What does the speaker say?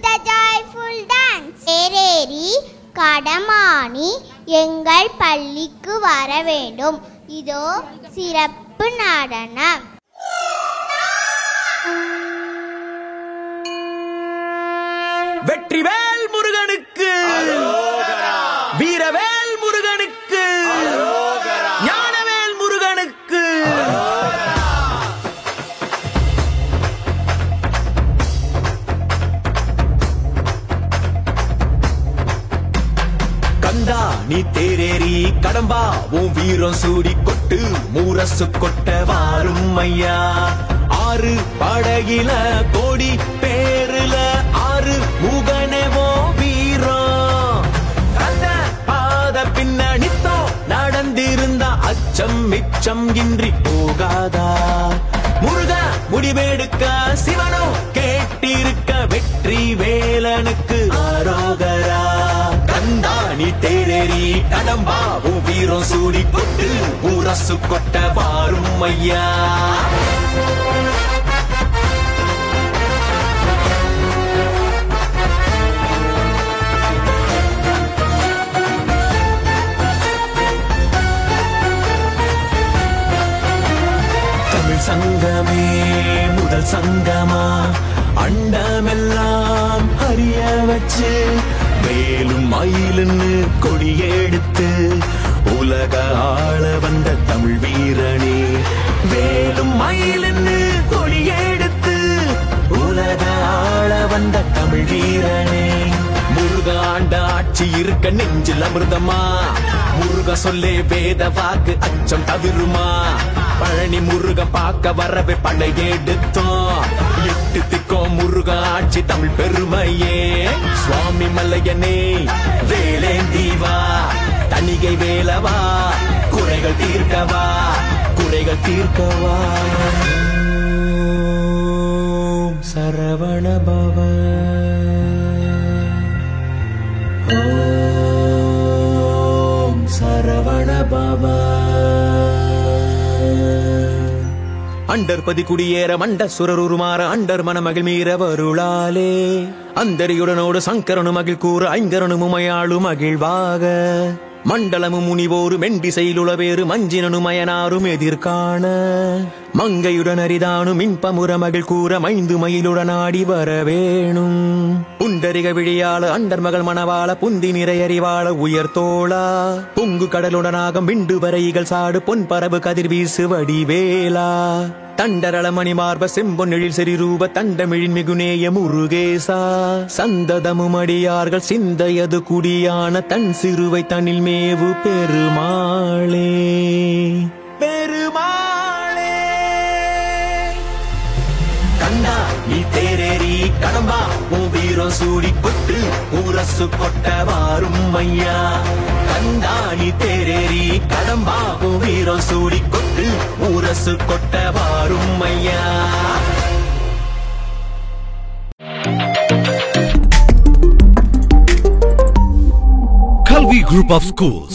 the joyful dance. தேரேறி கடமானி எங்கள் பள்ளிக்கு வர வேண்டும். இதோ சிறப்பு நடனம். வெற்றிவேல் முருகனுக்கு, வீரவேல் முருகனுக்கு, ஞானவேல் முருகனுக்கு. கந்தா நீ தேரேறி கடம்பா உன் வீரம் சூடி கொட்டு மூரசு கொட்ட வாரும் ஐயா. ஆறு படகில கோடி பேருல ஆறு முகனவோ வீரம். கந்த பாத பின்னணித்தோ நடந்திருந்த அச்சம் மிச்சம் இன்றி போகாதா. முருக முடிவெடுக்க சிவனோ கேட்டிருக்க வெற்றி வேலனுக்கு ஆரோகரா. கந்தா நீ தேரேறி கடம்பா உன் வீரம் சூடி கொட்டு ஊரசு கொட்ட வாரும் ஐயா. தமிழ் சங்கமே முதல் சங்கமா அண்டமெல்லாம் அறிய வச்சு வேலும் மயிலுன்னு கொடியெடுத்து உலக ஆள வந்த தமிழ் வீரனே. வேலும் மயிலுன்னு கொடியெடுத்து உலக ஆள வந்த தமிழ் வீரனே. முருக ஆண்ட ஆட்சி இருக்க நெஞ்சில் அமிர்தமா. முருக சொல்லே வேத வாக்கு அச்சம் தவிருமா. பழனி முருக பார்க்க வரவே படையெடுத்தோம். எட்டு திக்கோ முருக ஆட்சி தமிழ் பெருமையே. சுவாமி மலையனே வேலேந்தீவா தணிகை வேலவா குறைகள் தீர்க்கவா குறைகள் தீர்க்கவா. சரவண பவ ஓம் சரவண பவ. அண்டர்பதி குடியேற மண்ட சுரருமாற அண்டர் மனமகிழ் மீற வருளாலே. அந்தரியுடனோடு சங்கரனு மகிழ் கூற ஐங்கரனு முமையாளு மகிழ்வாக. மண்டலமும் முனிவோரு மெண்டிசையிலுளவேறு மஞ்சினனு மயனாரும் எதிர்காண. மங்கையுடன் அரிதானு மின்பமுற மகிழ் கூற மைந்து மயிலுடன் ஆடி வரவேணும். புண்டரிக விழியாள அண்டர் மகள் மணவாள புந்தி நிறையறிவாள உயர்த்தோளா. பொங்கு கடலுடனாகம் விண்டு வரைகள் சாடு பொன் பரவு கதிர் வீசு வடிவேலா. தண்டரளமணி மார்ப செம்பொன்னெழில் செறிரூப தண்டமிழின் மிகுநேய முருகேசா. சந்ததமும் அடியார்கள் சிந்தையது குடியான தன் சிறுவை தனில் மேவு பெருமாளே. பெருமாளே கண்டா நீ தேரேறி கடம்பா உன் வீரம் சூடி கொட்டு ஊரசு கொட்ட வாரும் ஐயா. கண்டா நீ தேரேறி கடம்பா உன் வீரம் சூடி கொட்டு ஊரசு கொட்ட வாரும் ஐயா. Kalvi Group of Schools,